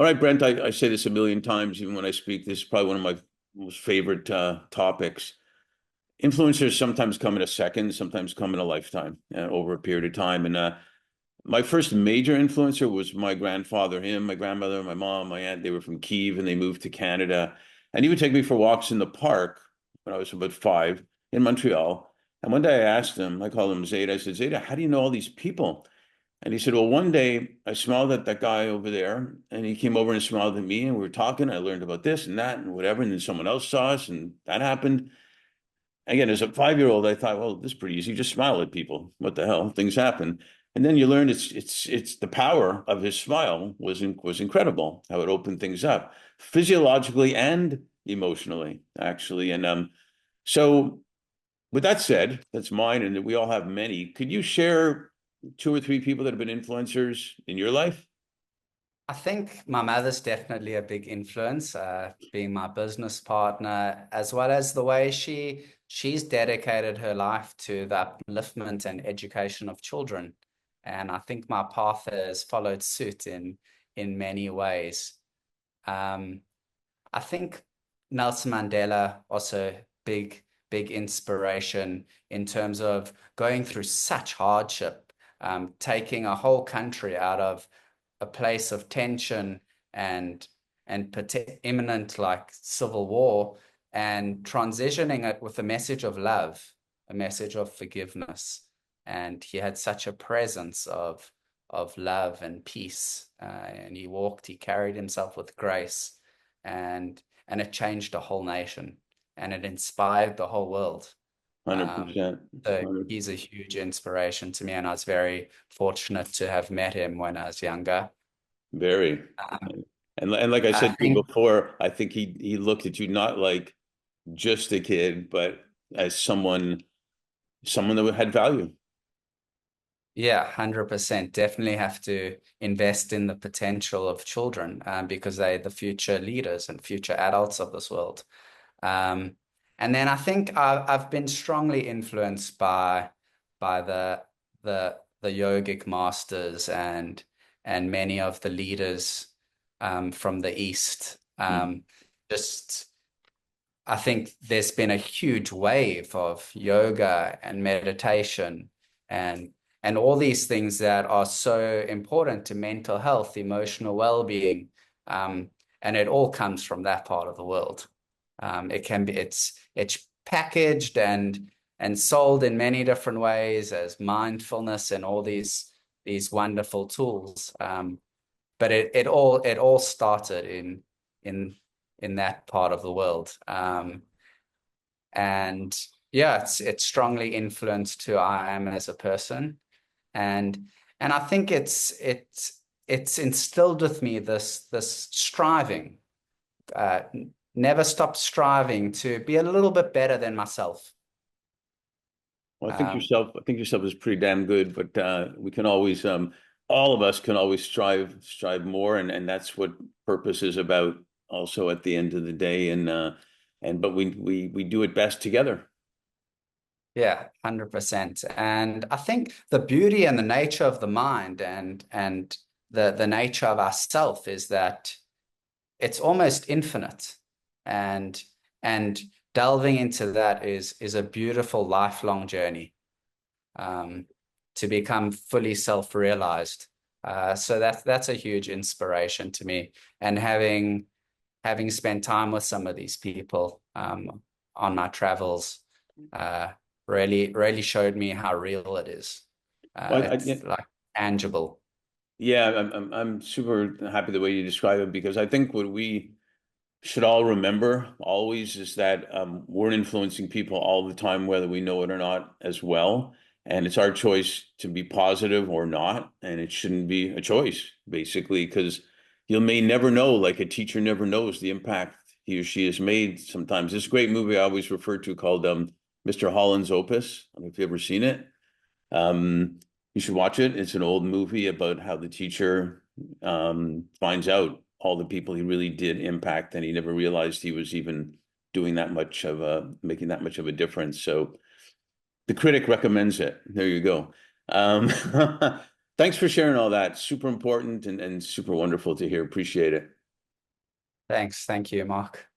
All right, Brent, I say this a million times, even when I speak. This is probably one of my most favorite topics. Influencers sometimes come in a second, sometimes come in a lifetime, over a period of time. And my first major influencer was my grandfather, him, my grandmother, my mom, my aunt. They were from Kiev and they moved to Canada. And he would take me for walks in the park when I was about 5 in Montreal. And one day I asked him, I called him Zeta. I said, Zeta, how do you know all these people? And he said, well, one day I smiled at that guy over there and he came over and smiled at me and we were talking. I learned about this and that and whatever. And then someone else saw us and that happened. Again, as a 5-year-old, I thought, well, this is pretty easy. Just smile at people. What the hell? Things happen. And then you learn it's the power of his smile was incredible, how it opened things up physiologically and emotionally, actually. And so with that said, that's mine, and we all have many. Could you share two or three people that have been influencers in your life? I think my mother's definitely a big influence, being my business partner, as well as the way she's dedicated her life to the upliftment and education of children. And I think my path has followed suit in many ways. Um, I think Nelson Mandela also big inspiration in terms of going through such hardship, taking a whole country out of a place of tension and imminent like civil war, and transitioning it with a message of love, a message of forgiveness. And he had such a presence of love and peace, and he carried himself with grace, and it changed a whole nation, and it inspired the whole world. Um, 100%. so he's a huge inspiration to me, and I was very fortunate to have met him when I was younger. Very. Um, And like I I said to you think, before, I think he looked at you not like just a kid, but as someone that had value. yeah, 100%. Definitely have to invest in the potential of children, because they're the future leaders and future adults of this world. Um, and then I think I've been strongly influenced by the yogic masters and many of the leaders from the East. Mm. Just I think there's been a huge wave of yoga and meditation and all these things that are so important to mental health, emotional well-being, and it all comes from that part of the world. It's packaged and sold in many different ways as mindfulness and all these wonderful tools. But it all started in in that part of the world. And yeah, it's strongly influenced who I am as a person. And I think it's instilled with me this striving, uh, never stop striving to be a little bit better than myself. Well, Um, I think yourself is pretty damn good, but we can always all of us can always strive more, and that's what purpose is about also at the end of the day. And but we do it best together. yeah, 100%. And I think the beauty and the nature of the mind and the nature of ourself is that it's almost infinite, and and delving into that is a beautiful lifelong journey, um, to become fully self-realized. So that's a huge inspiration to me, and having spent time with some of these people, on my travels, uh, really showed me how real it is. Well, It's like tangible. yeah, I'm super happy the way you describe it because I think what we should all remember always is that we're influencing people all the time, whether we know it or not, as well. And it's our choice to be positive or not. And it shouldn't be a choice, basically, because you may never know, like a teacher never knows the impact he or she has made sometimes. This great movie I always refer to called Mr. Holland's Opus. I don't know if you've ever seen it. Um, you should watch it. It's an old movie about how the teacher finds out all the people he really did impact, and he never realized he was even doing that much of making that much of a difference. So the critic recommends it. There you go. Um, Thanks for sharing all that. Super important and super wonderful to hear. Appreciate it. Thanks. Thank you, Mark.